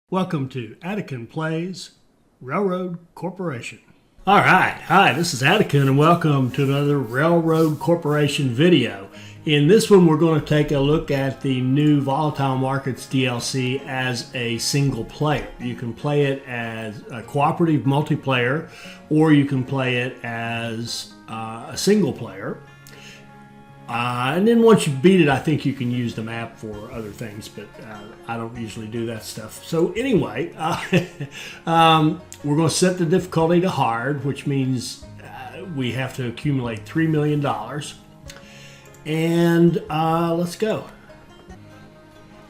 Welcome to Attican Plays Railroad Corporation. All right, hi, this is Attican and welcome to another Railroad Corporation video. In this one, we're going to take a look at the new Volatile Markets DLC as a single player. You can play it as a cooperative multiplayer, or you can play it as a single player. And then once you beat it, I think you can use the map for other things, but I don't usually do that stuff. So anyway, we're going to set the difficulty to hard, which means we have to accumulate $3 million. And let's go.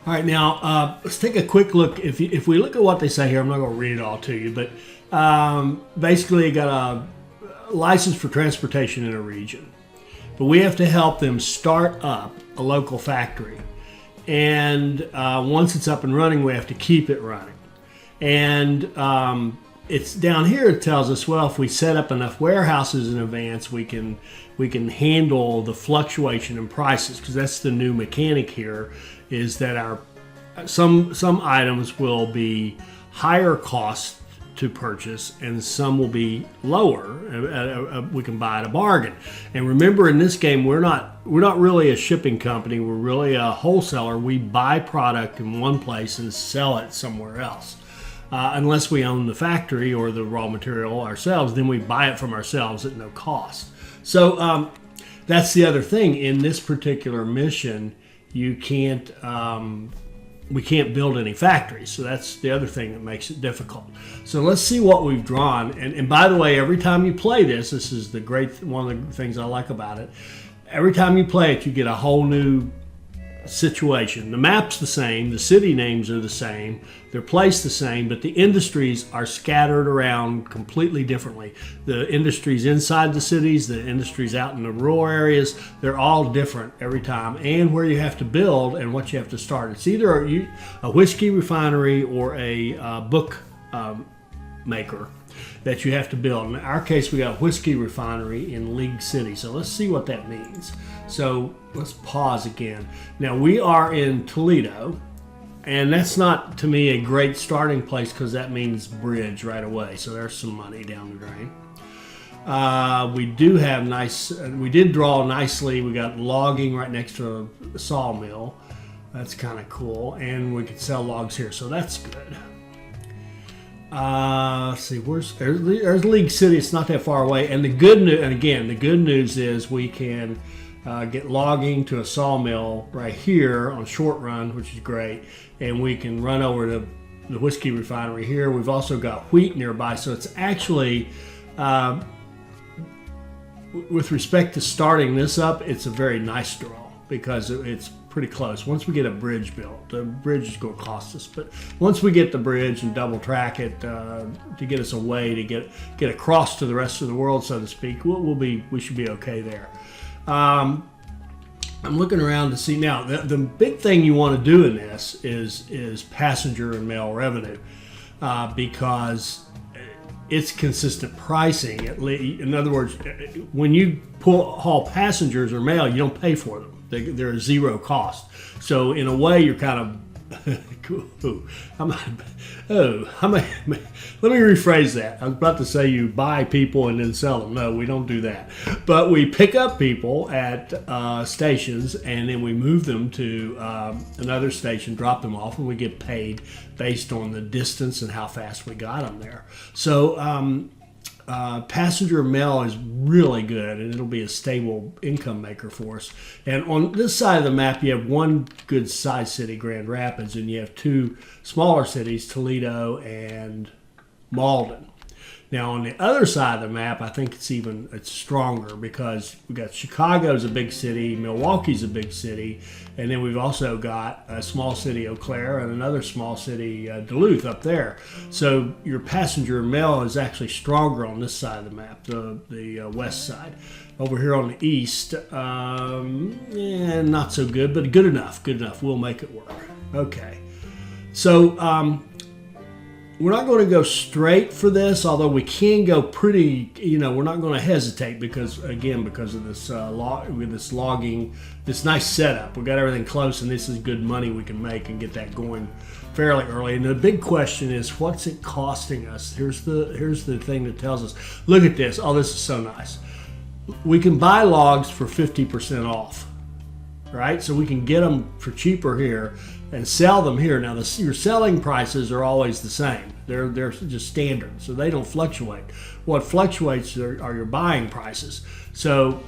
All right, now let's take a quick look. If we look at what they say here, I'm not going to read it all to you, but basically you got a license for transportation in a region. But we have to help them start up a local factory. And once it's up and running, we have to keep it running. And it's down here, it tells us, well, if we set up enough warehouses in advance, we can handle the fluctuation in prices, because that's the new mechanic here, is that our some items will be higher cost to purchase and some will be lower. We can buy at a bargain. And remember, in this game, we're not really a shipping company, we're really a wholesaler. We buy product in one place and sell it somewhere else. Unless we own the factory or the raw material ourselves, then we buy it from ourselves at no cost. So that's the other thing. In this particular mission, you can't we can't build any factories, so that's the other thing that makes it difficult. So let's see what we've drawn. And by the way, every time you play this is the great one of the things I like about it. Every time you play it, you get a whole new situation. The map's the same, the city names are the same, they're placed the same, but the industries are scattered around completely differently. The industries inside the cities, the industries out in the rural areas, they're all different every time, and where you have to build and what you have to start. It's either a whiskey refinery or a book maker that you have to build. In our case, we got a whiskey refinery in League City, so let's see what that means. So let's pause again. Now we are in Toledo, and that's not, to me, a great starting place, because that means bridge right away. So there's some money down the drain. We do have we did draw nicely. We got logging right next to a sawmill. That's kind of cool, and we can sell logs here, so that's good. Let's see, there's League City. It's not that far away. And the good news, and again, the good news is we can get logging to a sawmill right here on short run, which is great. And we can run over to the whiskey refinery here. We've also got wheat nearby, so it's actually, with respect to starting this up, it's a very nice draw, because it's pretty close. Once we get a bridge built, the bridge is going to cost us, but once we get the bridge and double track it to get us a way to get across to the rest of the world, so to speak, we should be okay there. I'm looking around to see now. The big thing you want to do in this is passenger and mail revenue, because it's consistent pricing. In other words, when you haul passengers or mail, you don't pay for them. They're a zero cost. So in a way, you're kind of let me rephrase that. I was about to say you buy people and then sell them. No, we don't do that. But we pick up people at stations, and then we move them to another station, drop them off, and we get paid based on the distance and how fast we got them there. So passenger mail is really good, and it'll be a stable income maker for us. And on this side of the map, you have one good sized city, Grand Rapids, and you have two smaller cities, Toledo and Malden. Now on the other side of the map, I think it's stronger, because we got Chicago's a big city, Milwaukee's a big city, and then we've also got a small city, Eau Claire, and another small city, Duluth, up there. So your passenger mail is actually stronger on this side of the map, the west side. Over here on the east, not so good, but good enough. We'll make it work. Okay. So we're not going to go straight for this, although we can go pretty, we're not going to hesitate because, again, because of this this logging, this nice setup. We got everything close, and this is good money we can make and get that going fairly early. And the big question is, what's it costing us? Here's the thing that tells us, look at this. Oh, this is so nice. We can buy logs for 50% off, right? So we can get them for cheaper here and sell them here. Now, your selling prices are always the same. They're just standard, so they don't fluctuate. What fluctuates are your buying prices. So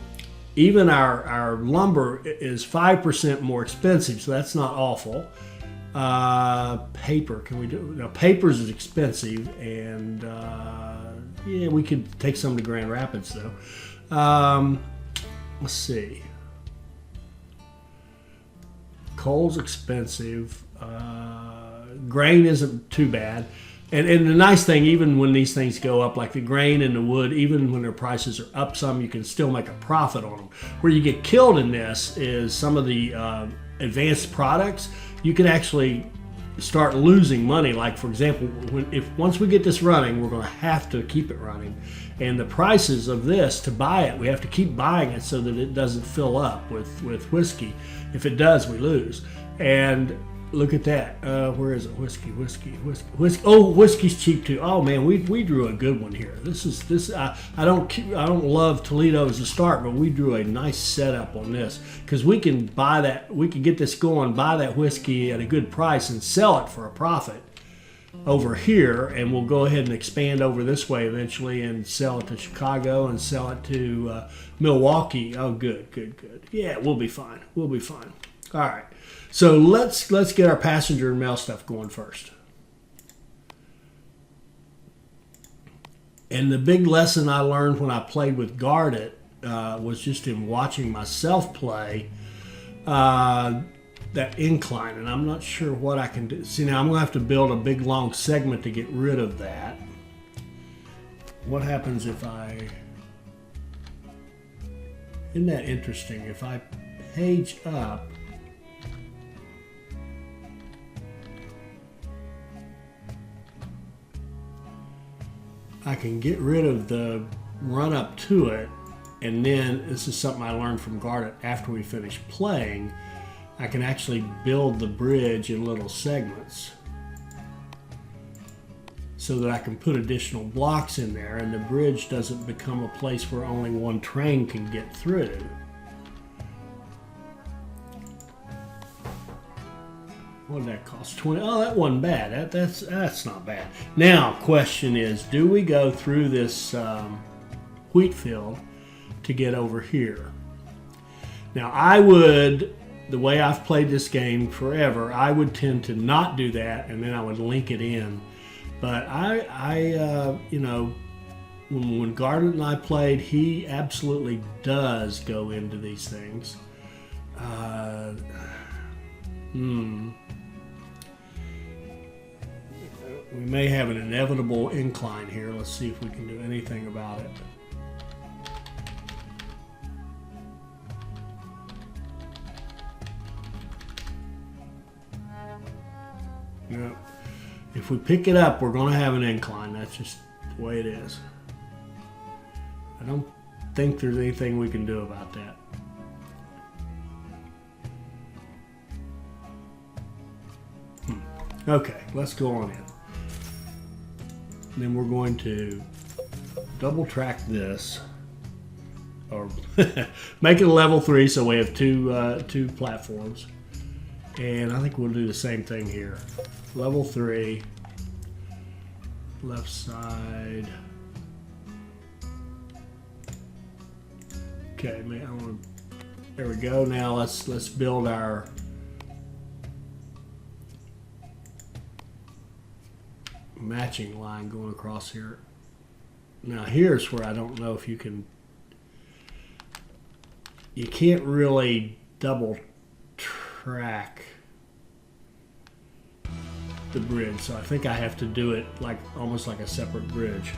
even our lumber is 5% more expensive, so that's not awful. Paper, can we do? Now, papers is expensive, and yeah, we could take some to Grand Rapids though. Let's see. Coal's expensive. Grain isn't too bad. And the nice thing, even when these things go up, like the grain and the wood, even when their prices are up some, you can still make a profit on them. Where you get killed in this is some of the advanced products. You can actually start losing money. Like, for example, once we get this running, we're going to have to keep it running. And the prices of this, to buy it, we have to keep buying it so that it doesn't fill up with whiskey. If it does, we lose. And look at that. Where is it? Whiskey. Oh, whiskey's cheap too. Oh man, we drew a good one here. I don't love Toledo as a start, but we drew a nice setup on this because we can buy that. We can get this going, buy that whiskey at a good price, and sell it for a profit over here, and we'll go ahead and expand over this way eventually and sell it to Chicago and sell it to Milwaukee. Oh, good. Yeah, we'll be fine. All right. So let's get our passenger and mail stuff going first. And the big lesson I learned when I played with Guardit was just in watching myself play that incline, and I'm not sure what I can do. See, now I'm going to have to build a big long segment to get rid of that. What happens if isn't that interesting? If I page up, I can get rid of the run up to it, and then this is something I learned from Guardit after we finish playing. I can actually build the bridge in little segments so that I can put additional blocks in there, and the bridge doesn't become a place where only one train can get through. What did that cost? 20. Oh, that wasn't bad. That's not bad. Now, question is, do we go through this wheat field to get over here? Now, I would, the way I've played this game forever, I would tend to not do that, and then I would link it in. But when Guardit and I played, he absolutely does go into these things. We may have an inevitable incline here. Let's see if we can do anything about it. No. If we pick it up, we're going to have an incline. That's just the way it is. I don't think there's anything we can do about that. Okay, let's go on in. And then we're going to double track this, or make it a level 3 so we have two platforms. And I think we'll do the same thing here. Level 3, left side. Okay, there we go. Now let's build our matching line going across here. Now here's where I don't know if you can't really double track the bridge, so I think I have to do it almost like a separate bridge.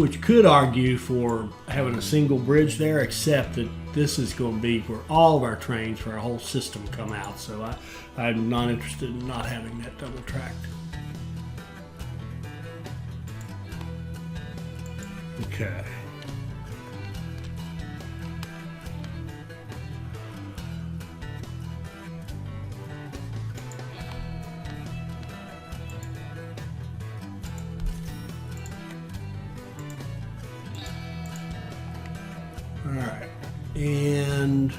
which could argue for having a single bridge there, except that this is going to be where all of our trains for our whole system come out. So I'm not interested in not having that double tracked. Okay. All right, and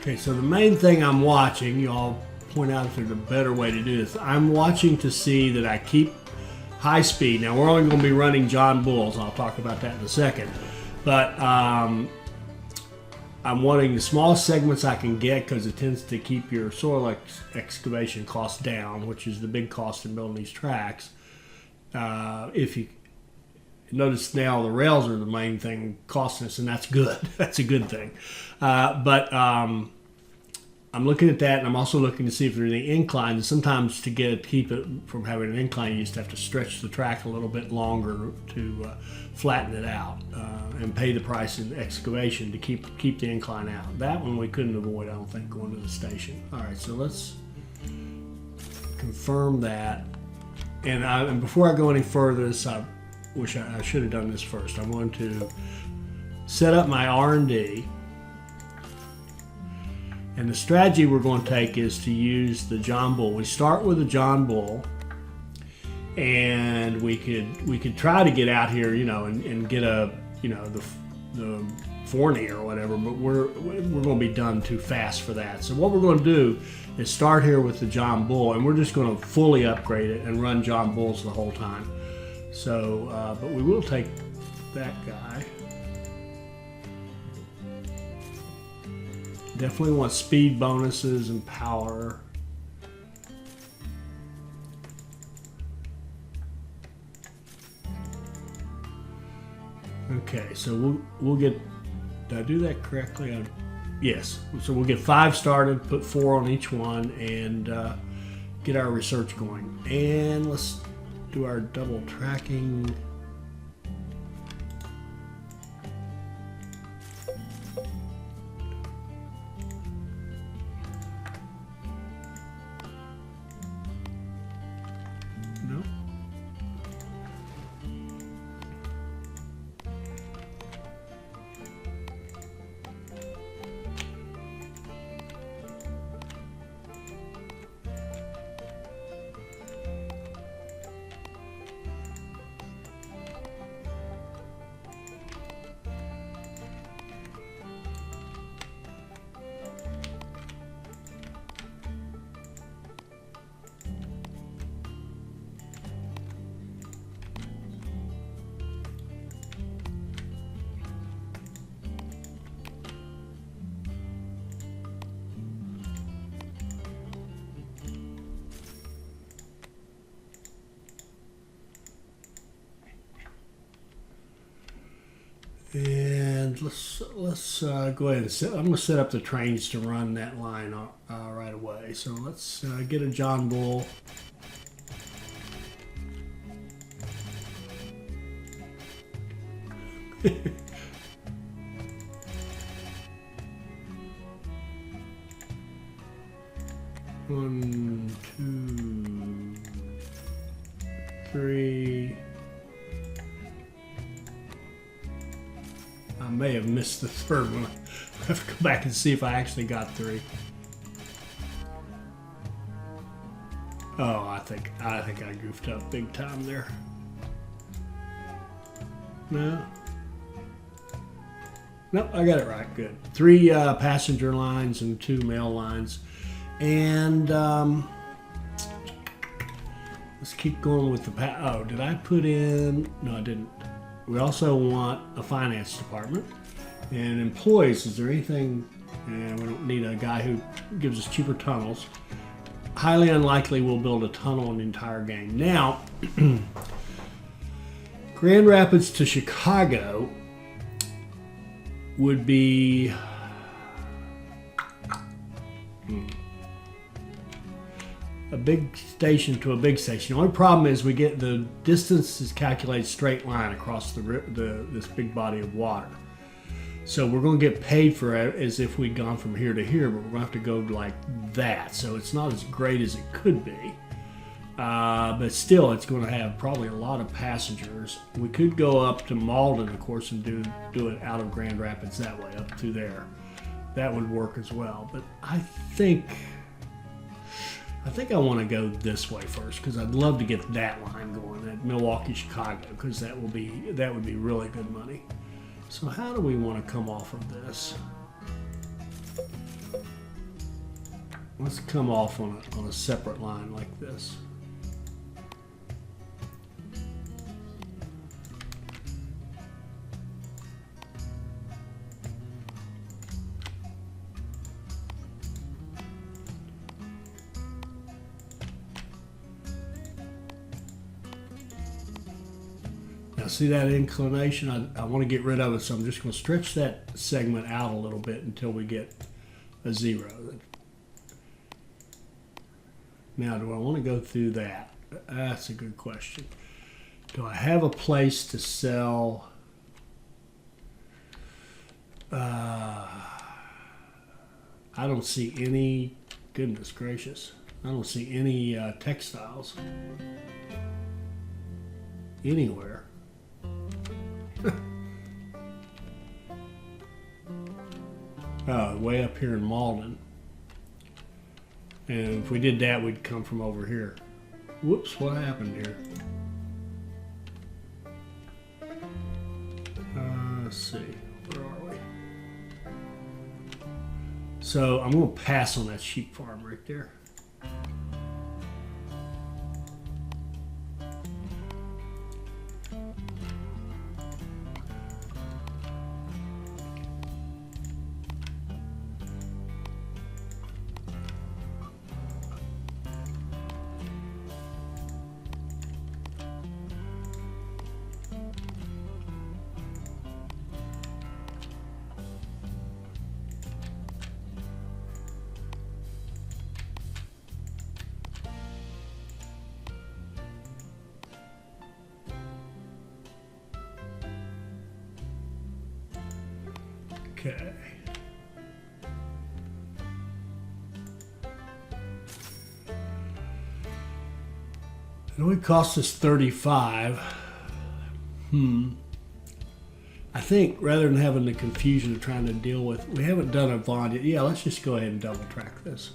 okay, so the main thing I'm watching, y'all point out if there's a better way to do this. I'm watching to see that I keep high speed. Now we're only going to be running John Bulls. I'll talk about that in a second. But I'm wanting the smallest segments I can get because it tends to keep your soil excavation costs down, which is the big cost in building these tracks. If you notice now, the rails are the main thing costing us, and that's good. That's a good thing. But I'm looking at that, and I'm also looking to see if there's any inclines. And sometimes to keep it from having an incline, you just have to stretch the track a little bit longer to flatten it out and pay the price in excavation to keep the incline out. That one we couldn't avoid, I don't think, going to the station. All right, so let's confirm that. And before I go any further, I wish I should have done this first. I'm going to set up my R&D. And the strategy we're going to take is to use the John Bull. We start with the John Bull, and we could try to get out here, and get the Forney or whatever, but we're going to be done too fast for that. So what we're going to do is start here with the John Bull, and we're just going to fully upgrade it and run John Bulls the whole time. So, but we will take that guy. Definitely want speed bonuses and power. Okay, so we'll get. Did I do that correctly? Yes. So we'll get 5 started, put 4 on each one, and get our research going. And let's do our double tracking. And let's go ahead and I'm going to set up the trains to run that line right away. So let's get a John Bull. One, 2, 3. I may have missed the third one. I have to go back and see if I actually got 3. Oh, I think I goofed up big time there. No. Nope, I got it right. Good. 3 passenger lines and 2 mail lines. And let's keep going with the oh, did I put in? No, I didn't. We also want a finance department and employees. Is there anything? And we don't need a guy who gives us cheaper tunnels. Highly unlikely we'll build a tunnel in the entire game. Now, Grand Rapids to Chicago would be a big station to a big station. The only problem is we get the distance is calculated straight line across this big body of water. So we're going to get paid for it as if we'd gone from here to here, but we're going to have to go like that. So it's not as great as it could be. But still, it's going to have probably a lot of passengers. We could go up to Malden, of course, and do it out of Grand Rapids that way, up to there. That would work as well. But I think I want to go this way first because I'd love to get that line going at Milwaukee, Chicago, because that would be really good money. So how do we want to come off of this? Let's come off on a separate line like this. Now see that inclination? I want to get rid of it, so I'm just going to stretch that segment out a little bit until we get a 0. Now, do I want to go through that? That's a good question. Do I have a place to sell? I don't see any, goodness gracious, I don't see any textiles anywhere. Oh, way up here in Malden. And if we did that, we'd come from over here. Whoops, what happened here? Let's see, where are we? So I'm going to pass on that sheep farm right there. Okay. It only cost us 35. I think rather than having the confusion of trying to deal with, we haven't done a bond yet. Yeah, let's just go ahead and double track this.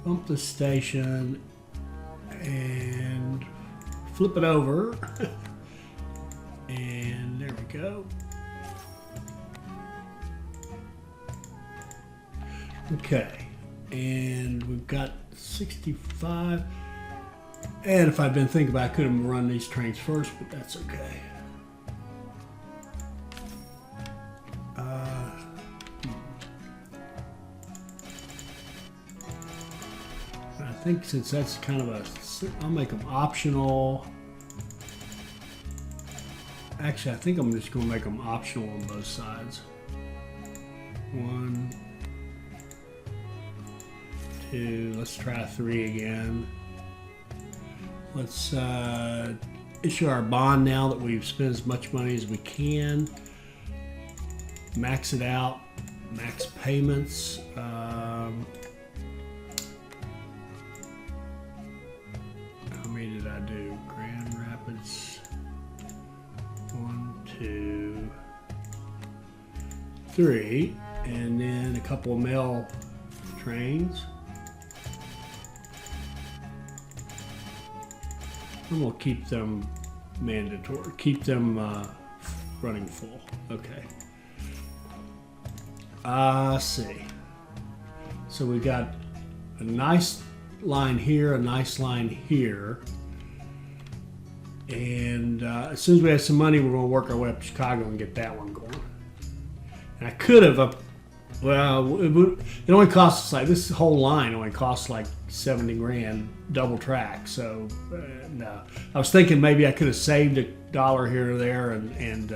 bump the station and flip it over. And there we go. Okay, and we've got 65. And if I'd been thinking about it, I could have run these trains first, but that's okay. I think since that's kind of a, I'll make them optional. Actually, I think I'm just going to make them optional on both sides. 1, 2, let's try 3 again. Let's issue our bond now that we've spent as much money as we can. Max it out, max payments. How many did I do? Grand Rapids. 1, 2, 3, and then a couple of mail trains. I'm gonna keep them mandatory, keep them running full. Okay. Let's see. So we got a nice line here, a nice line here. And as soon as we have some money, we're going to work our way up to Chicago and get that one going. And I could have, well, it only costs like, this whole line only costs like 70 grand double track. So no, I was thinking maybe I could have saved $1 here or there and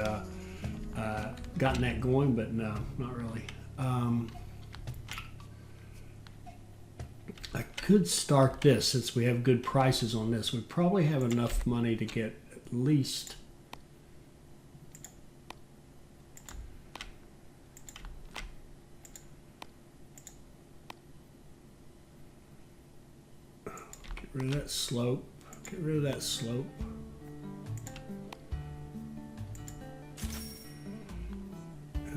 gotten that going, but no, not really. I could start this since we have good prices on this. We probably have enough money to get at least get rid of that slope. Get rid of that slope. Uh,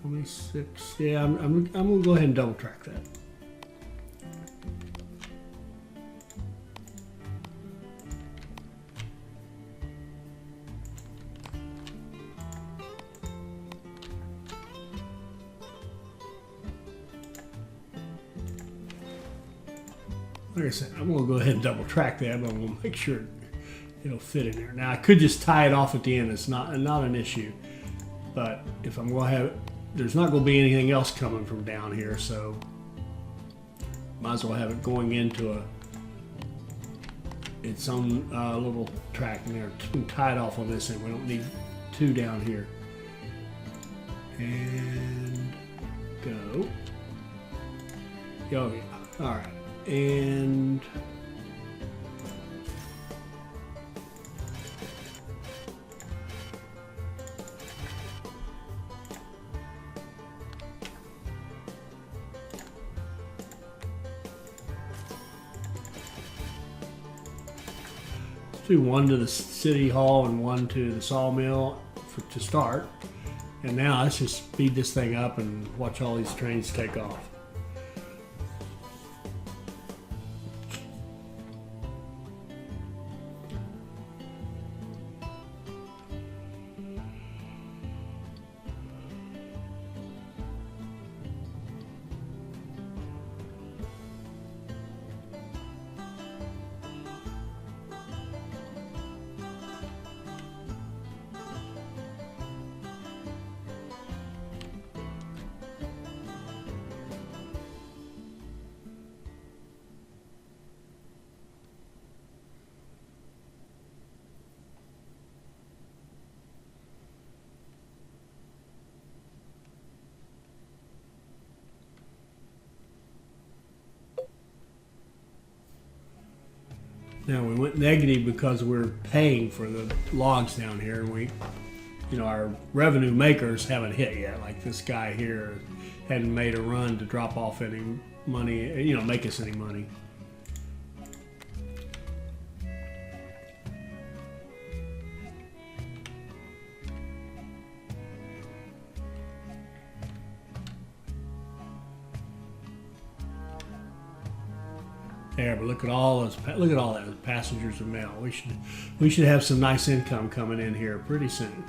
26. Yeah, I'm gonna go ahead and double track that. Like I said, I'm going to go ahead and double track that, but I'm going to make sure it'll fit in there. Now, I could just tie it off at the end. It's not an issue. But if I'm going to have it, there's not going to be anything else coming from down here, so might as well have it going into its own little track in there. Tie it off on this end. We don't need 2 down here. And go. Oh, yeah. All right. And let's do 1 to the city hall and 1 to the sawmill to start. And now let's just speed this thing up and watch all these trains take off. Now we went negative because we're paying for the logs down here, and our revenue makers haven't hit yet. Like this guy here hadn't made a run to drop off any money, make us any money. there. But look at all those. Look at all that passengers and mail. We should have some nice income coming in here pretty soon.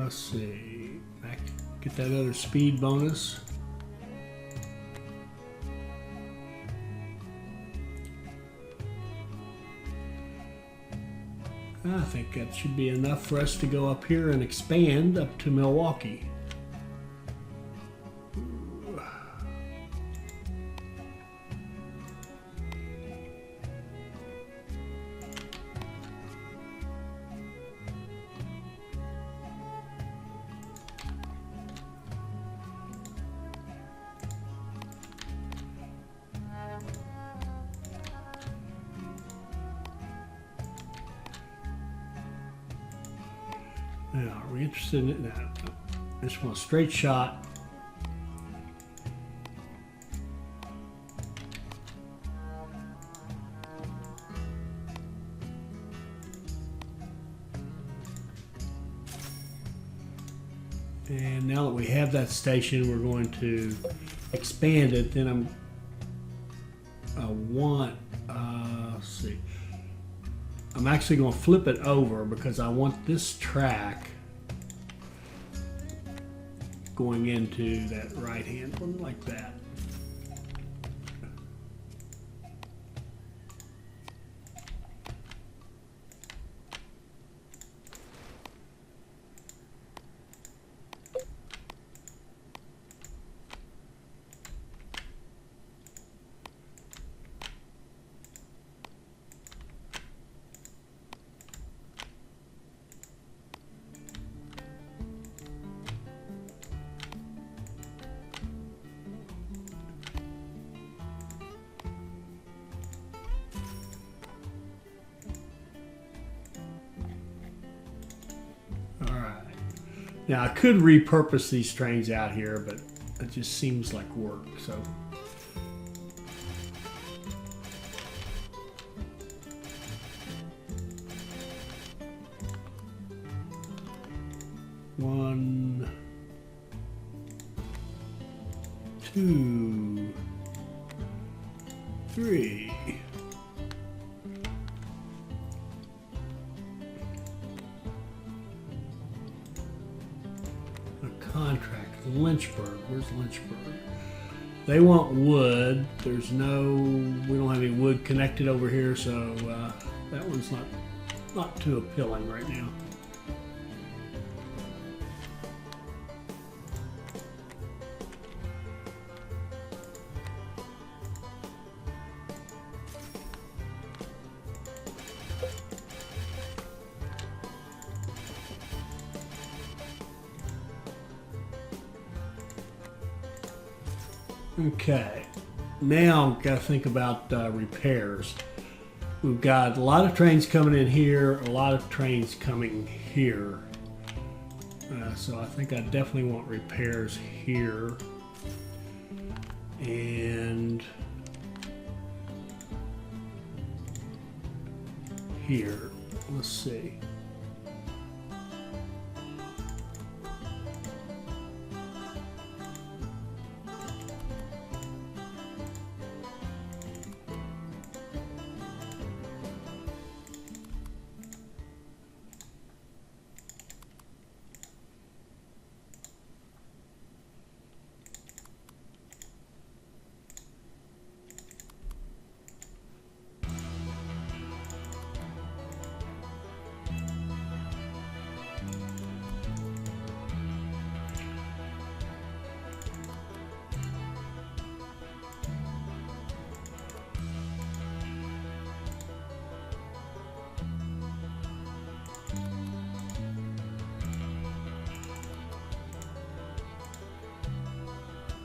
Let's see. Get that other speed bonus. I think that should be enough for us to go up here and expand up to Milwaukee. Now, are we interested in it? No. I just want a straight shot. And now that we have that station, we're going to expand it. Then let's see. I'm actually going to flip it over because I want this track going into that right hand one like that. Now I could repurpose these trains out here, but it just seems like work, so. One, two, three. Contract Lynchburg. Where's Lynchburg? They want wood. There's no. We don't have any wood connected over here, so that one's not too appealing right now. Okay, now got to think about repairs. We've got a lot of trains coming in here, a lot of trains coming here. So I think I definitely want repairs here. And here, let's see.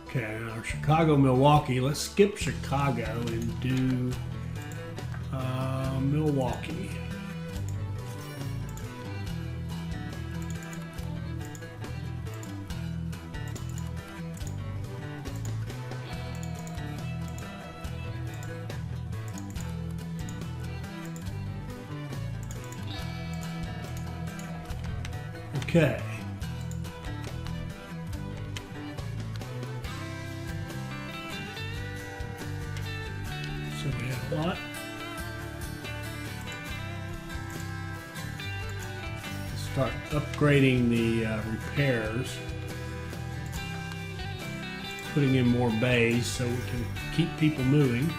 Okay, now Chicago, Milwaukee. Let's skip Chicago and do Milwaukee. Okay. So we have a lot. Start upgrading the repairs, putting in more bays so we can keep people moving.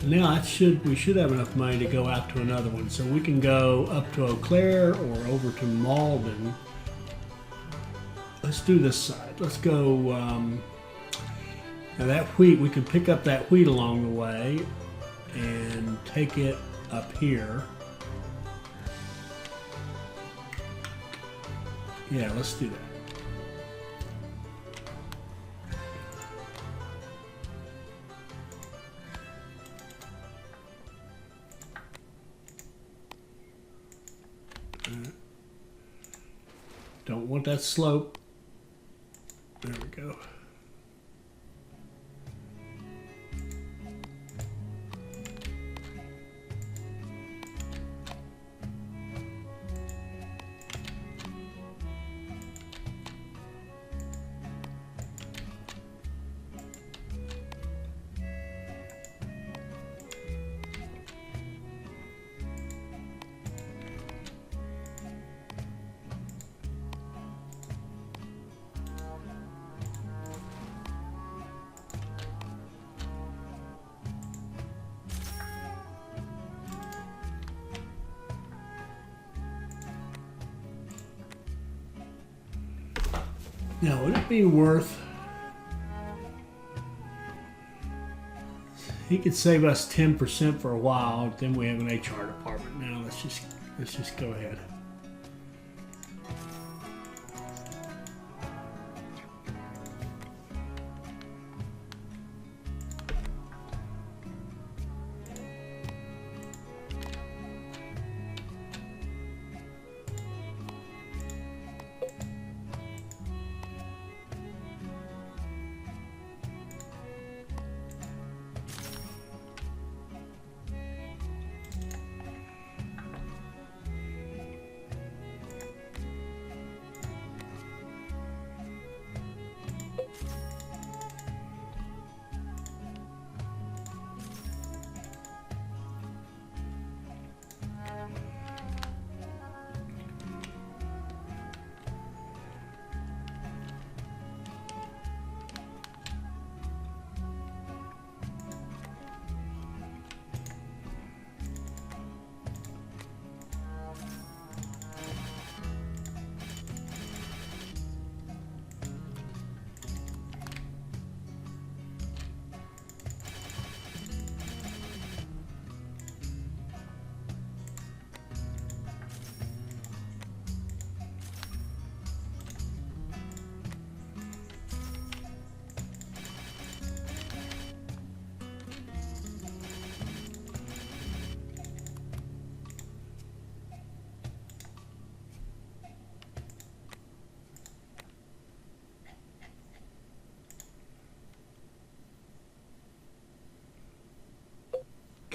Now we should have enough money to go out to another one, so we can go up to Eau Claire or over to Malden. Let's do this side. Let's go. Now that wheat, we can pick up that wheat along the way and take it up here. Yeah, let's do that. Don't want that slope. There we go. Now, would it be worth? He could save us 10% for a while. Then we have an HR department. Now let's just go ahead.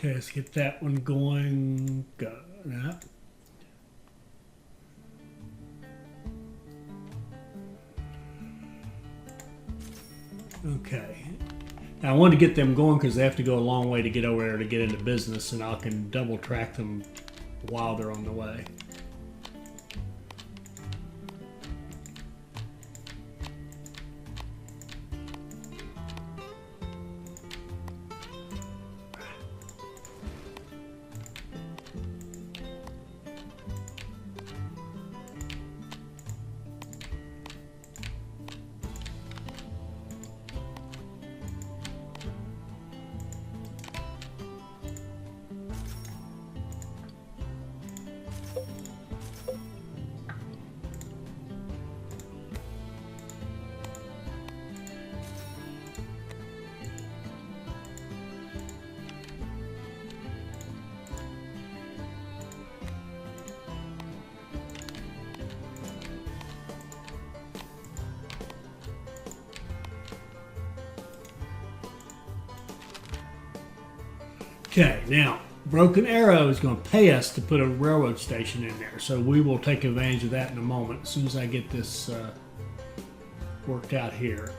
Okay, let's get that one going. Go that. Okay. Now I want to get them going because they have to go a long way to get over there to get into business, and I can double track them while they're on the way. Okay, now Broken Arrow is going to pay us to put a railroad station in there, so we will take advantage of that in a moment as soon as I get this worked out here.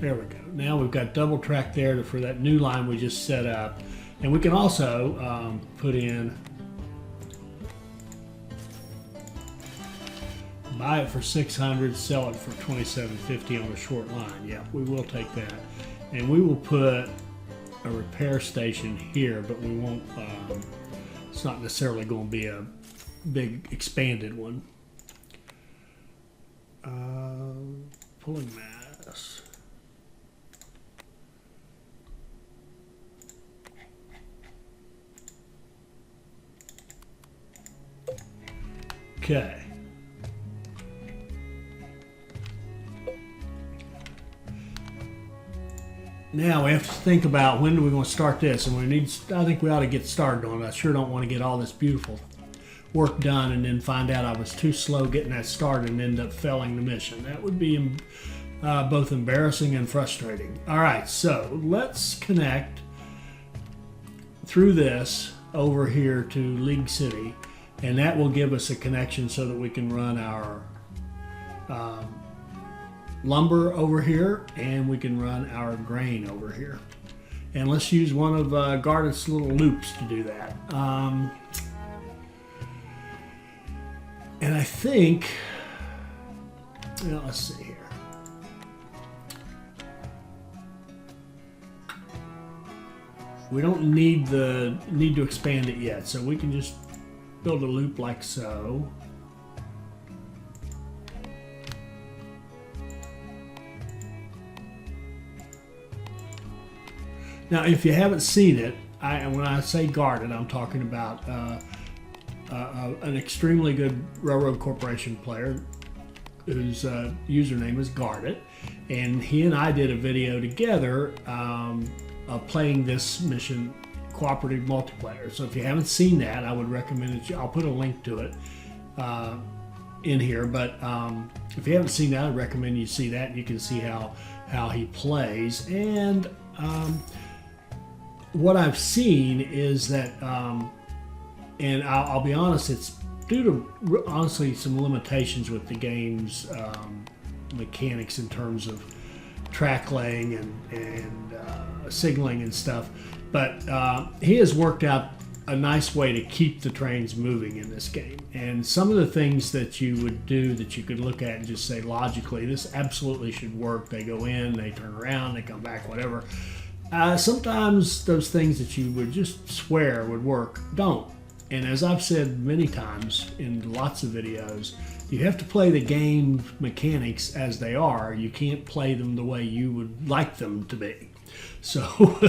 There we go. Now we've got double track there for that new line we just set up. And we can also put in, buy it for 600, sell it for 27.50 on a short line. Yeah, we will take that. And we will put a repair station here, but we won't, it's not necessarily going to be a big expanded one. Pulling mass. Okay. Now we have to think about when do we want to start this, and I think we ought to get started on it. I sure don't want to get all this beautiful work done and then find out I was too slow getting that started and end up failing the mission. That would be both embarrassing and frustrating. All right, so let's connect through this over here to League City. And that will give us a connection so that we can run our lumber over here, and we can run our grain over here. And let's use one of Gardett's little loops to do that. And I think, well, let's see here. We don't need to expand it yet, so we can just build a loop like so. Now, if you haven't seen it, when I say guarded, I'm talking about an extremely good Railroad Corporation player whose username is Guarded, and he and I did a video together of playing this mission cooperative multiplayer. So if you haven't seen that, I would recommend it. I'll put a link to it in here, but if you haven't seen that, I recommend you see that, and you can see how he plays. And what I've seen is that, and I'll be honest, it's due to honestly some limitations with the game's mechanics in terms of track laying and signaling and stuff. But he has worked out a nice way to keep the trains moving in this game. And some of the things that you would do that you could look at and just say logically, this absolutely should work. They go in, they turn around, they come back, whatever. Sometimes those things that you would just swear would work don't. And as I've said many times in lots of videos, you have to play the game mechanics as they are. You can't play them the way you would like them to be. So,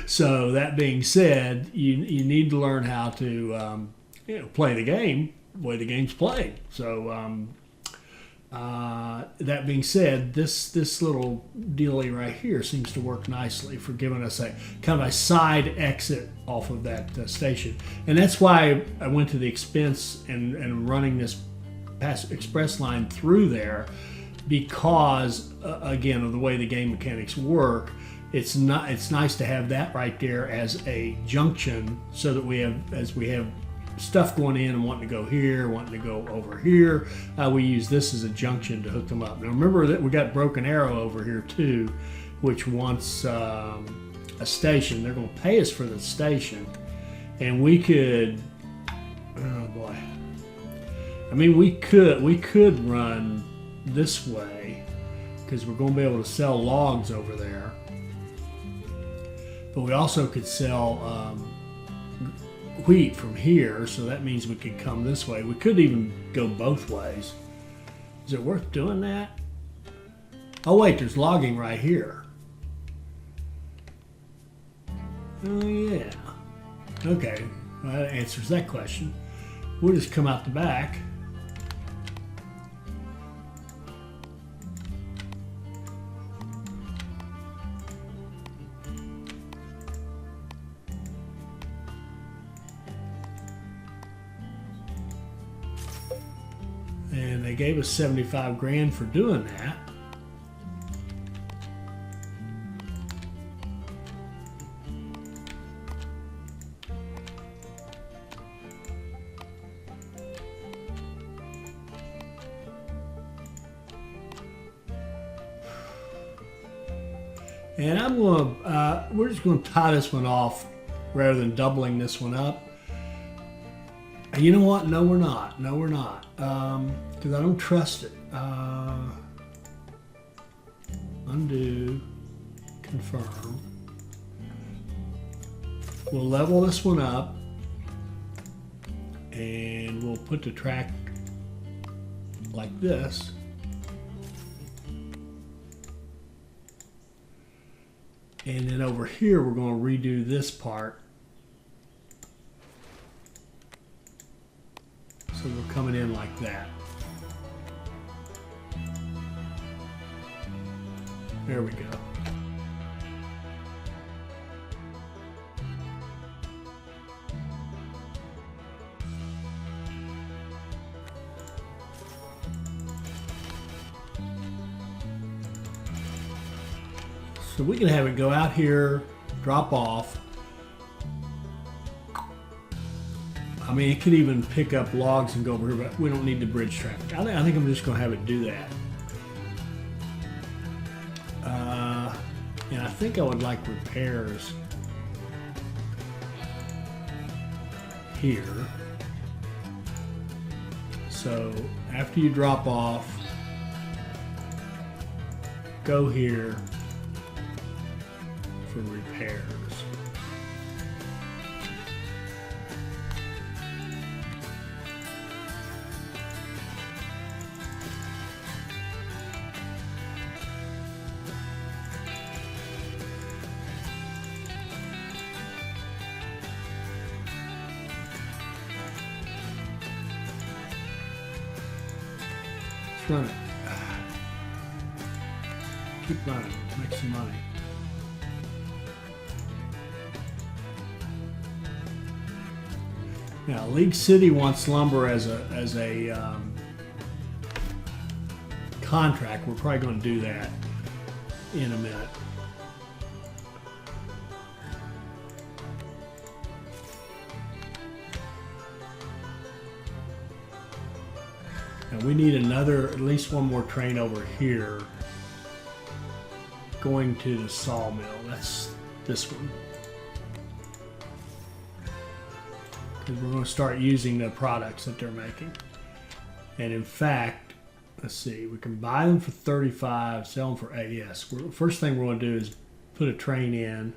so that being said, you need to learn how to play the game the way the game's played. So that being said, this little dealie right here seems to work nicely for giving us a kind of a side exit off of that station, and that's why I went to the expense and running this express line through there, because again of the way the game mechanics work. It's nice to have that right there as a junction, so that we have stuff going in and wanting to go here, wanting to go over here. We use this as a junction to hook them up. Now remember that we got Broken Arrow over here too, which wants a station. They're going to pay us for the station, and we could, oh boy, I mean we could run this way because we're going to be able to sell logs over there. But we also could sell wheat from here, so that means we could come this way. We could even go both ways. Is it worth doing that? Oh wait, there's logging right here. Oh yeah. Okay, well, that answers that question. We'll just come out the back. And they gave us 75 grand for doing that. And I'm going to, we're just going to tie this one off rather than doubling this one up. And you know what? No, we're not. No, we're not. Because I don't trust it. Undo, confirm. We'll level this one up. And we'll put the track like this. And then over here, we're going to redo this part. So we're coming in like that. There we go. So we can have it go out here, drop off. I mean, it could even pick up logs and go over here, but we don't need the bridge traffic. I think I'm just going to have it do that. And I think I would like repairs here. So after you drop off, go here for repairs. Let's run it. Keep running, make some money. Now, League City wants lumber as a contract. We're probably going to do that in a minute. Now we need at least one more train over here going to the sawmill. That's this one. Because we're going to start using the products that they're making. And in fact, let's see, we can buy them for 35, sell them for 8. Yes, first thing we're going to do is put a train in.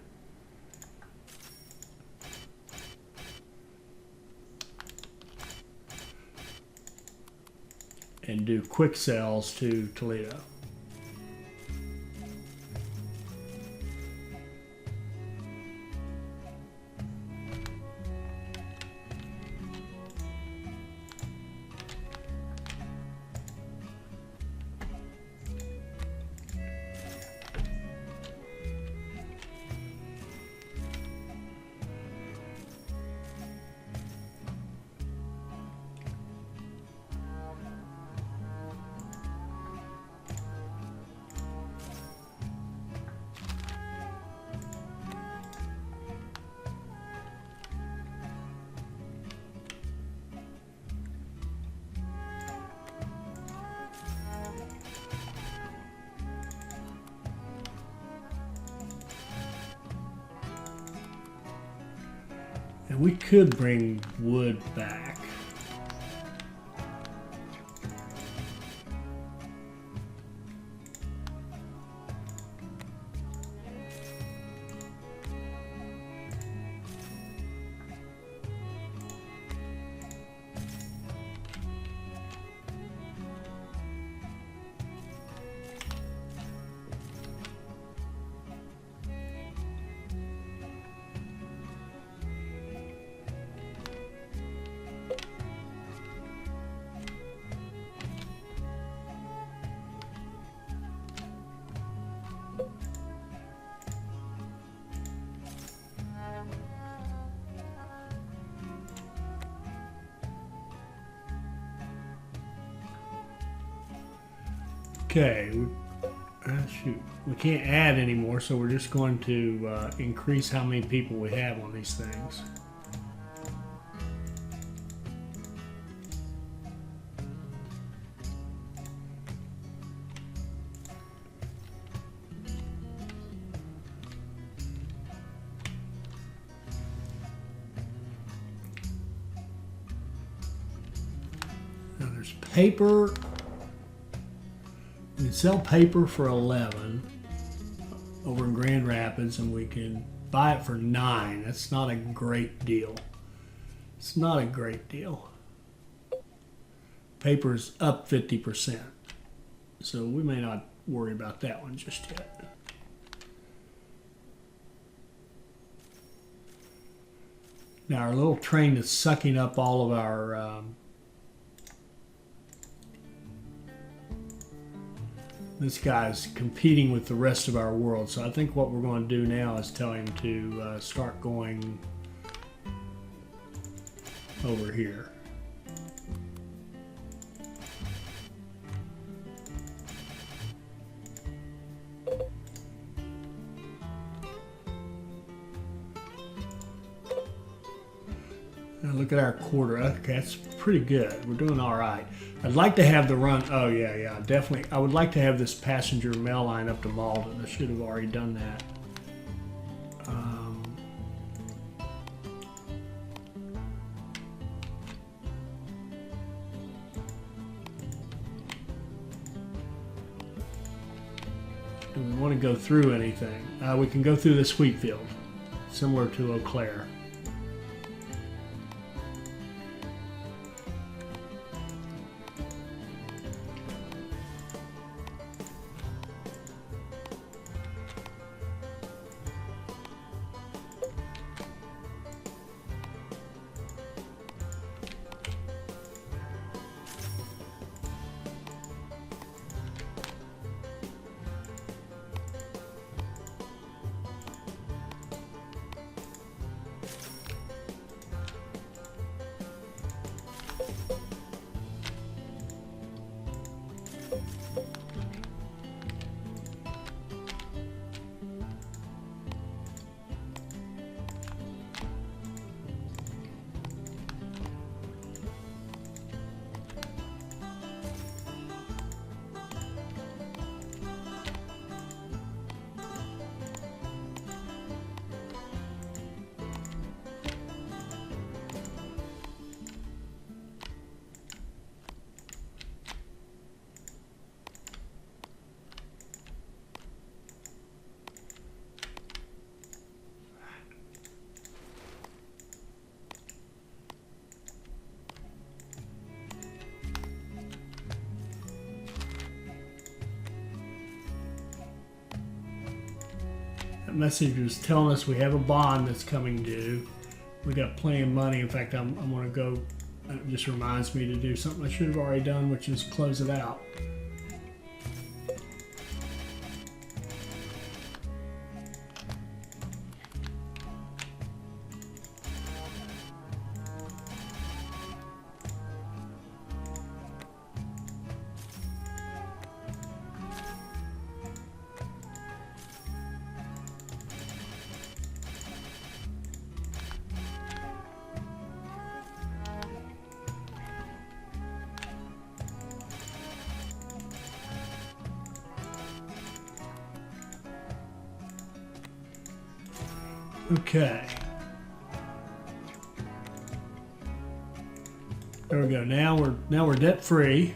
And do quick sells to Toledo. And we could bring wood back. Okay. Shoot. We can't add anymore, so we're just going to increase how many people we have on these things. Now there's paper. We can sell paper for 11 over in Grand Rapids, and we can buy it for 9. That's not a great deal. It's not a great deal. Paper's up 50%, so we may not worry about that one just yet. Now our little train is sucking up all of our this guy's competing with the rest of our world, so I think what we're going to do now is tell him to start going over here. Now look at our quarter. Okay, that's pretty good. We're doing all right. I'd like to have the run. Oh yeah, definitely. I would like to have this passenger mail line up to Malden. I should have already done that. Do we want to go through anything? We can go through this wheat field, similar to Eau Claire. Message was telling us we have a bond that's coming due. We got plenty of money. In fact, I'm going to go. It just reminds me to do something I should have already done, which is close it out. Okay. There we go. Now we're debt free.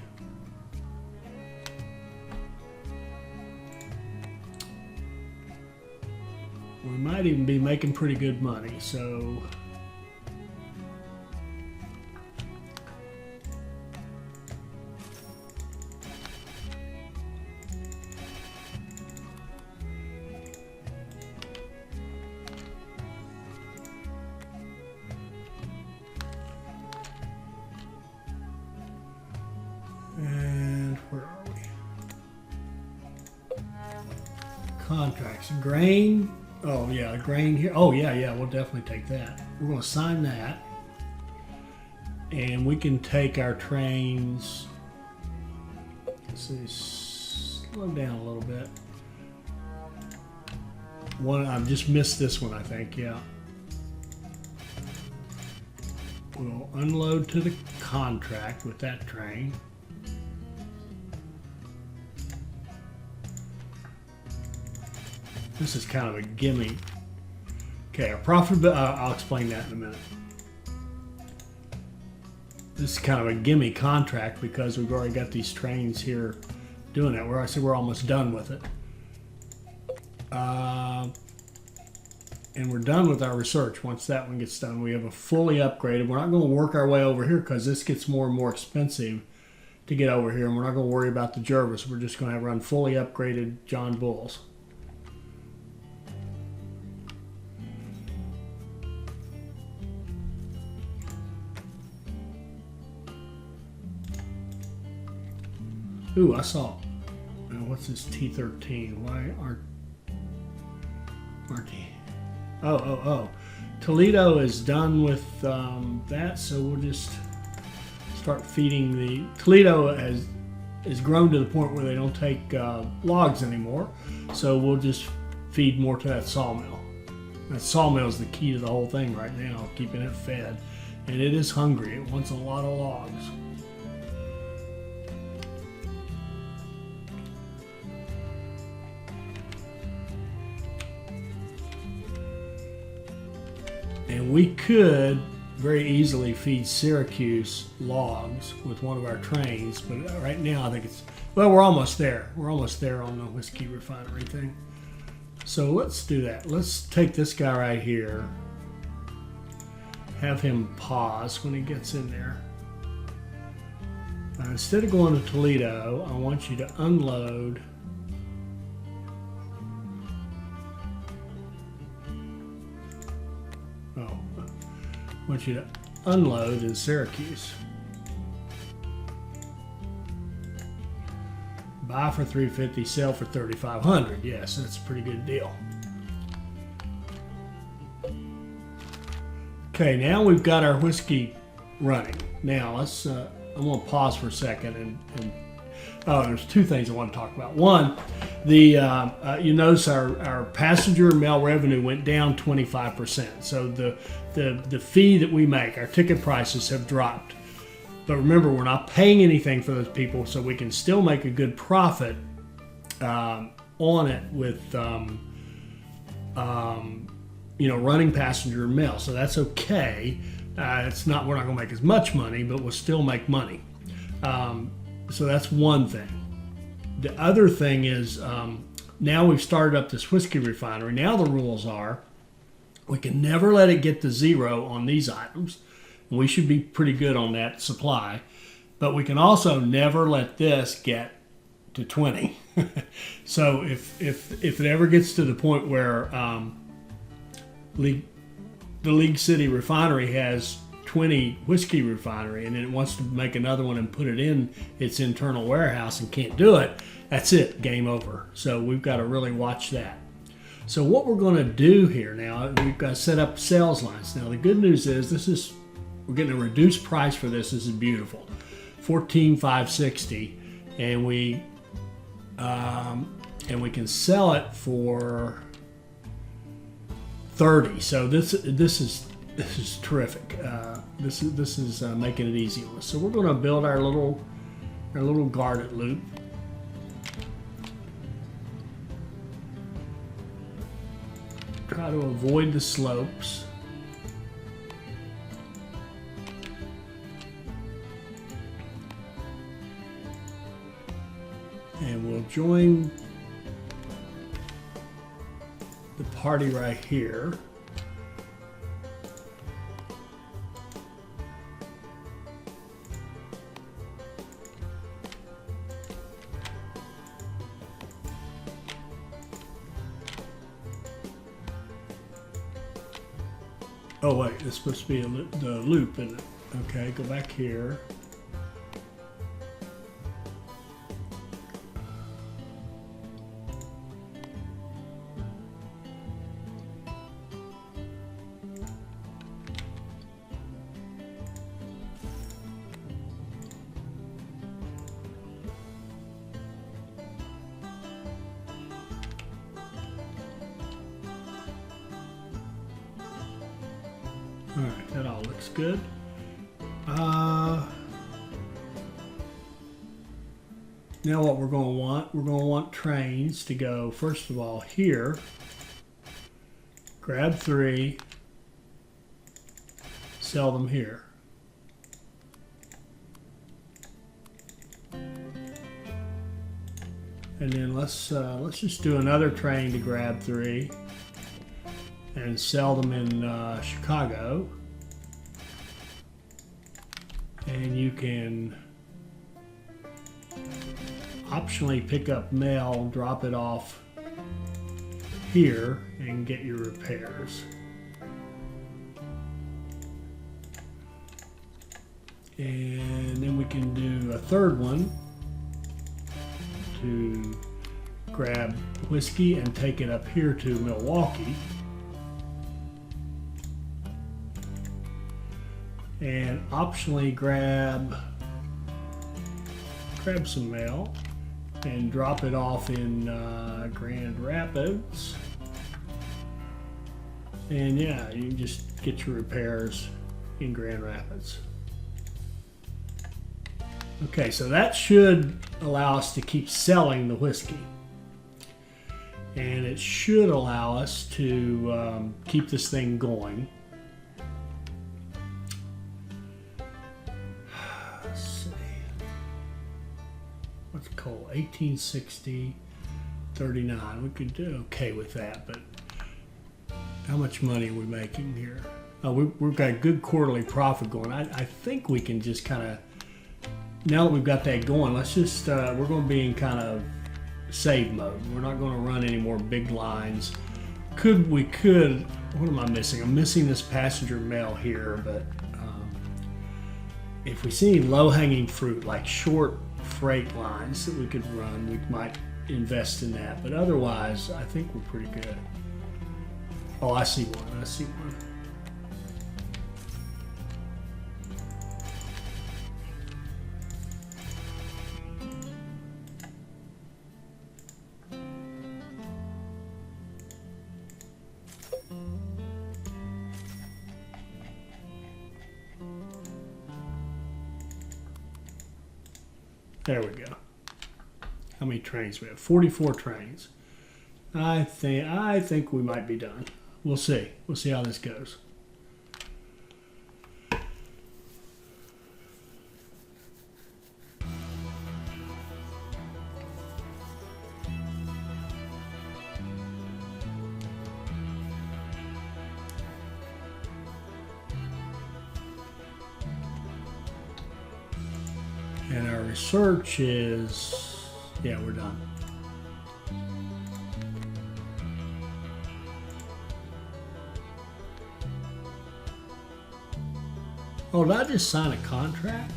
We might even be making pretty good money, so contracts, grain. Oh yeah, grain here. Oh yeah, we'll definitely take that. We're going to sign that, and we can take our trains. Let's see, slow down a little bit. I've just missed this one, I think, yeah. We'll unload to the contract with that train. This is kind of a gimme. Okay, our profitability, I'll explain that in a minute. This is kind of a gimme contract because we've already got these trains here doing it. Where I said we're almost done with it. And we're done with our research. Once that one gets done, we have a fully upgraded. We're not going to work our way over here because this gets more and more expensive to get over here. And we're not going to worry about the Jervis. We're just going to run fully upgraded John Bulls. Ooh, I saw. What's this T13? Why aren't he? Oh. Toledo is done with that, so we'll just start feeding the. Toledo has grown to the point where they don't take logs anymore, so we'll just feed more to that sawmill. That sawmill is the key to the whole thing right now, keeping it fed. And it is hungry. It wants a lot of logs. And we could very easily feed Syracuse logs with one of our trains, but right now I think it's, well, we're almost there. We're almost there on the whiskey refinery thing. So let's do that. Let's take this guy right here, have him pause when he gets in there. Instead of going to Toledo, I want you to unload I want you to unload in Syracuse. Buy for $350, sell for $3,500. Yes, that's a pretty good deal. Okay, now we've got our whiskey running. Now let's. I'm going to pause for a second and there's two things I want to talk about. One, you notice our passenger and mail revenue went down 25%. So the fee that we make, our ticket prices have dropped. But remember, we're not paying anything for those people, so we can still make a good profit on it with running passenger and mail. So that's okay. We're not going to make as much money, but we'll still make money. So that's one thing. The other thing is now we've started up this whiskey refinery. Now the rules are we can never let it get to zero on these items. We should be pretty good on that supply. But we can also never let this get to 20. So if it ever gets to the point where the League City refinery has 20 whiskey refinery and then it wants to make another one and put it in its internal warehouse and can't do it, that's it, game over. So we've got to really watch that. So what we're going to do here now, we've got to set up sales lines. Now the good news is we're getting a reduced price for this. This is beautiful, $14,560, and we can sell it for $30. So this is terrific. This is making it easy on us. So we're going to build our little garnet loop. Try to avoid the slopes. And we'll join the party right here. Oh wait, it's supposed to be the loop, isn't it? Okay, go back here. All right, that all looks good. Now what we're going to want trains to go, first of all, here. Grab 3. Sell them here. And then let's just do another train to grab 3 and sell them in Chicago. And you can optionally pick up mail, drop it off here, and get your repairs. And then we can do a third one to grab whiskey and take it up here to Milwaukee. And optionally grab some mail and drop it off in Grand Rapids. And yeah, you can just get your repairs in Grand Rapids. Okay, so that should allow us to keep selling the whiskey. And it should allow us to keep this thing going. Let's see. What's coal? 1860, 39. We could do okay with that, but how much money are we making here? We've got good quarterly profit going. I think we can just kind of, now that we've got that going, let's just, we're going to be in kind of save mode. We're not going to run any more big lines. We could, what am I missing? I'm missing this passenger mail here, but if we see any low-hanging fruit, like short freight lines that we could run, we might invest in that. But otherwise, I think we're pretty good. Oh, I see one. I see one. There we go. How many trains we have? 44 trains. I think we might be done. We'll see. We'll see how this goes. And our research is, yeah, we're done. Oh, did I just sign a contract?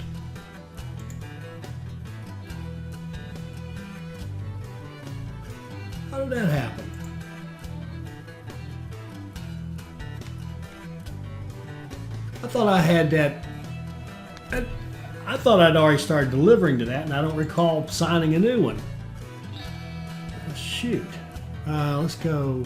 How did that happen? I thought I had that. I thought I'd already started delivering to that, and I don't recall signing a new one. Oh, shoot. Let's go.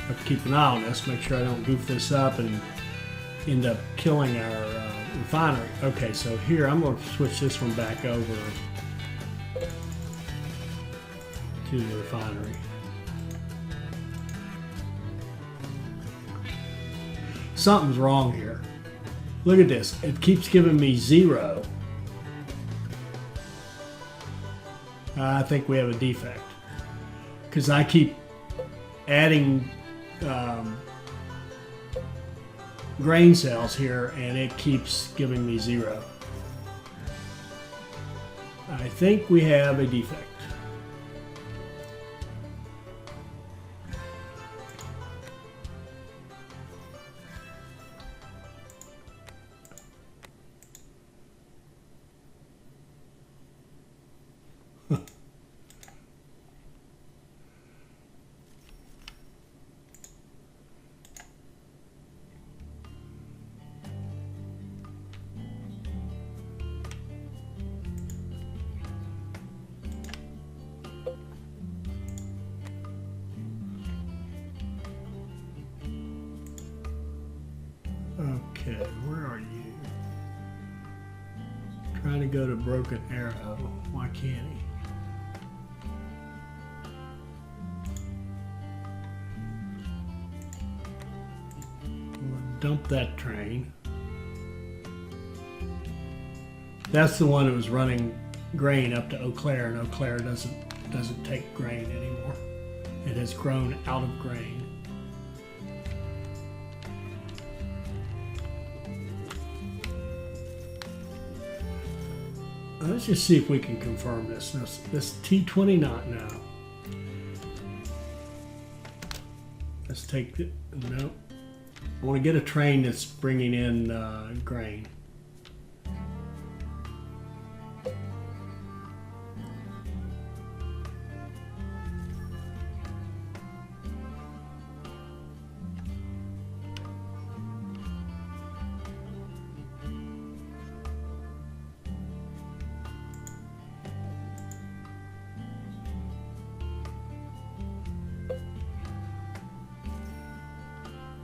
Have to keep an eye on this, make sure I don't goof this up and end up killing our refinery. Okay, so here I'm going to switch this one back over to the refinery. Something's wrong here. Look at this. It keeps giving me 0. I think we have a defect because I keep adding grain cells here and it keeps giving me 0. I think we have a defect. Okay, where are you? Trying to go to Broken Arrow. Why can't he? We'll dump that train. That's the one that was running grain up to Eau Claire, and Eau Claire doesn't take grain anymore. It has grown out of grain. Let's just see if we can confirm this. This T20 not now. Let's take it. No. I want to get a train that's bringing in grain.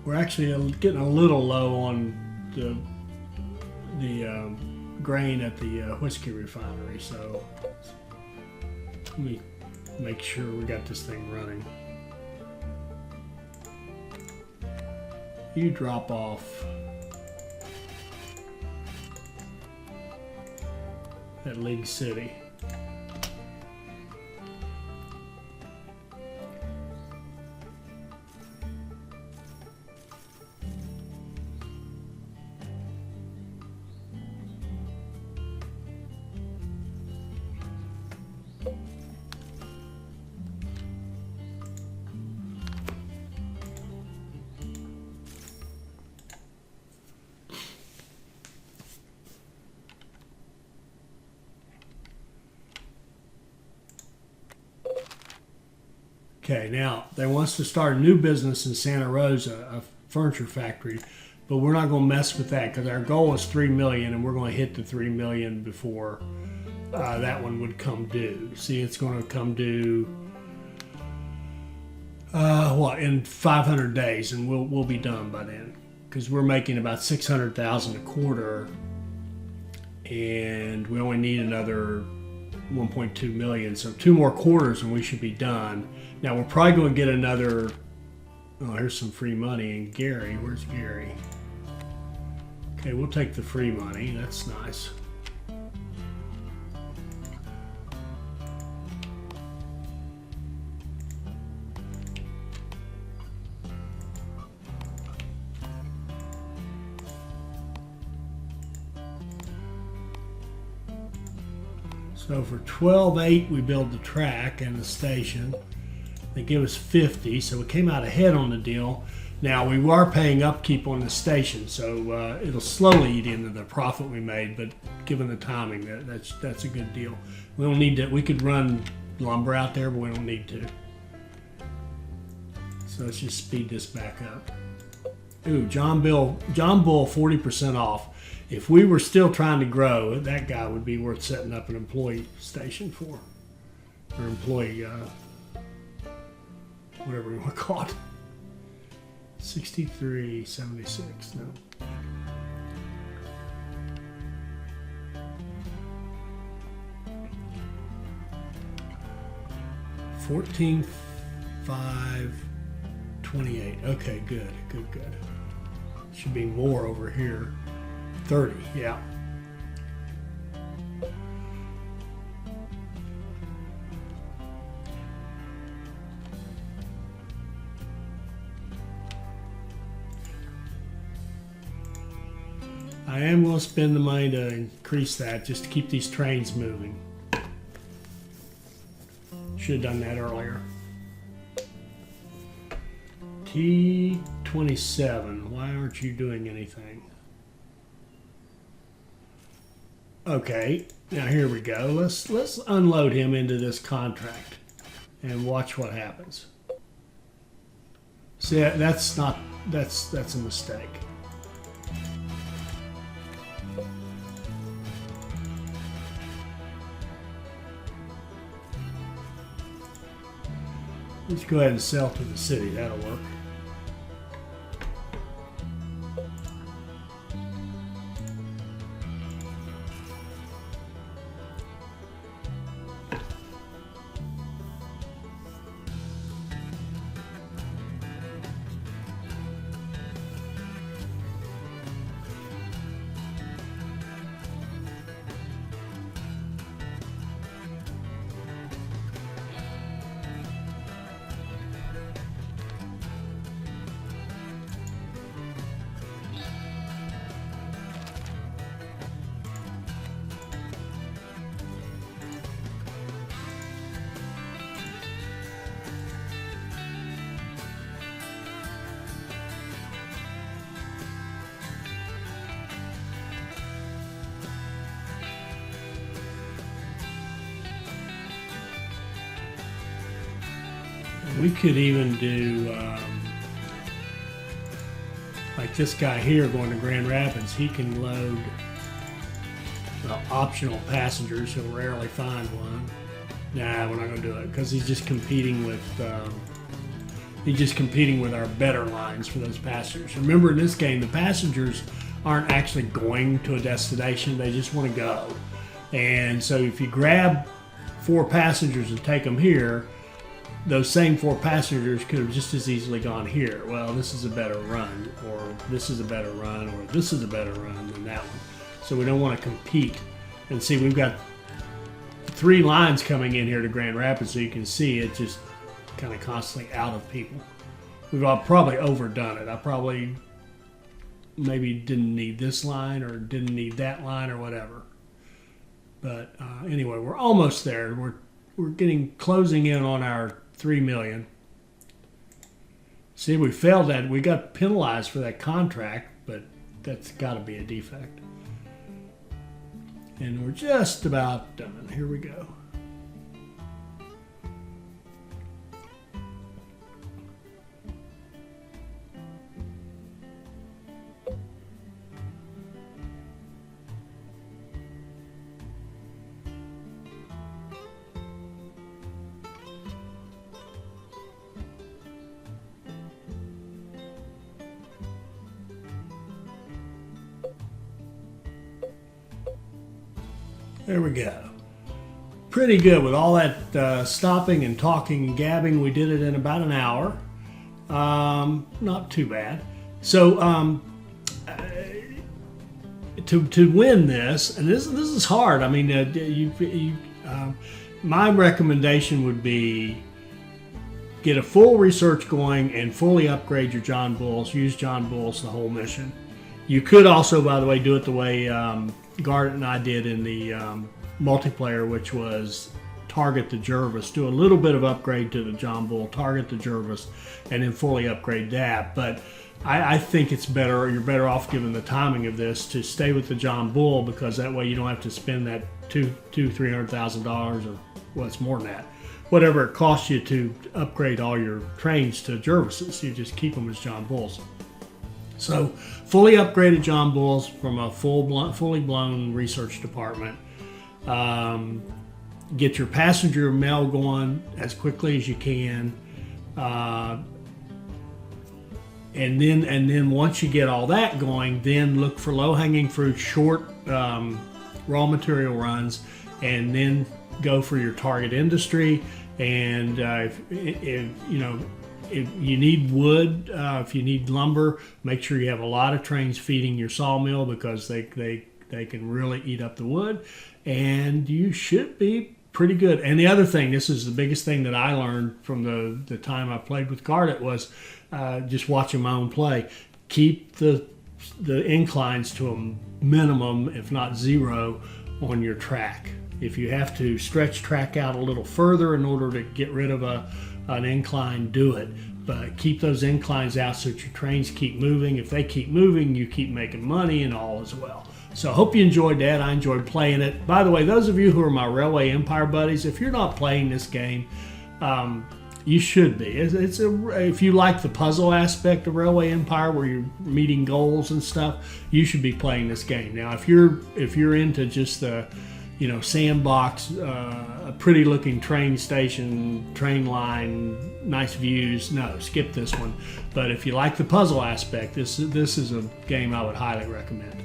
We're actually getting a little low on the grain at the whiskey refinery, so let me make sure we got this thing running. You drop off at League City. Okay, now they want us to start a new business in Santa Rosa, a furniture factory, but we're not going to mess with that because our goal is 3 million, and we're going to hit the 3 million before that one would come due. See, it's going to come due in 500 days, and we'll be done by then because we're making about 600,000 a quarter, and we only need another 1.2 million, so 2 more quarters and we should be done. Now we're probably going to get another. Oh, here's some free money. And Gary, where's Gary? Okay, we'll take the free money. That's nice. So for 12.8 we build the track and the station. They give us 50, so we came out ahead on the deal. Now we are paying upkeep on the station, so it'll slowly eat into the profit we made. But given the timing, that's a good deal. We don't need to. We could run lumber out there, but we don't need to. So let's just speed this back up. Ooh, John Bull, 40% off. If we were still trying to grow, that guy would be worth setting up an employee station for, or employee. Whatever you want to call it. 63.76. No. $14,528. Okay, good. Should be more over here. 30. Yeah. I am going to spend the money to increase that just to keep these trains moving. Should have done that earlier. T27. Why aren't you doing anything? Okay, now here we go. Let's unload him into this contract and watch what happens. See, that's a mistake. Let's go ahead and sell to the city. That'll work. We could even do like this guy here going to Grand Rapids. He can load optional passengers. He'll rarely find one. Nah, we're not going to do it because he's just competing with our better lines for those passengers. Remember, in this game, the passengers aren't actually going to a destination; they just want to go. And so, if you grab 4 passengers and take them here, those same 4 passengers could have just as easily gone here. Well, this is a better run, or this is a better run, or this is a better run than that one. So we don't want to compete. And see, we've got 3 lines coming in here to Grand Rapids, so you can see it just kind of constantly out of people. We've all probably overdone it. I probably maybe didn't need this line or didn't need that line or whatever. But anyway, we're almost there. We're closing in on our 3 million. See, we failed that. We got penalized for that contract, but that's got to be a defect. And we're just about done. Here we go. There we go. Pretty good with all that stopping and talking and gabbing. We did it in about an hour. Not too bad. So to win this, and this is hard. I mean, my recommendation would be get a full research going and fully upgrade your John Bulls. Use John Bulls the whole mission. You could also, by the way, do it the way Garnet and I did in the multiplayer, which was target the Jervis, do a little bit of upgrade to the John Bull, target the Jervis, and then fully upgrade that. But I think it's better, you're better off given the timing of this to stay with the John Bull, because that way you don't have to spend that $300,000 or well, it's more than that. Whatever it costs you to upgrade all your trains to Jervises, you just keep them as John Bulls. So fully upgraded John Bulls from a fully blown research department. Get your passenger mail going as quickly as you can. And then once you get all that going, then look for low-hanging fruit, short raw material runs, and then go for your target industry. And if you need wood, if you need lumber, make sure you have a lot of trains feeding your sawmill, because they can really eat up the wood, and you should be pretty good. And the other thing, this is the biggest thing that I learned from the time I played with Garnet, was just watching my own play. Keep the inclines to a minimum, if not zero, on your track. If you have to stretch track out a little further in order to get rid of an incline, do it. But keep those inclines out so that your trains keep moving. If they keep moving, you keep making money, and all as well. So I hope you enjoyed that. I enjoyed playing it. By the way, those of you who are my Railway Empire buddies, if you're not playing this game, you should be. If you like the puzzle aspect of Railway Empire, where you're meeting goals and stuff, you should be playing this game. Now, if you're into just the sandbox, a pretty looking train station, train line, nice views, no, skip this one. But if you like the puzzle aspect, this is a game I would highly recommend.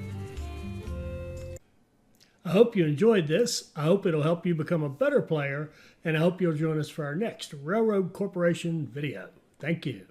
I hope you enjoyed this. I hope it'll help you become a better player, and I hope you'll join us for our next Railroad Corporation video. Thank you.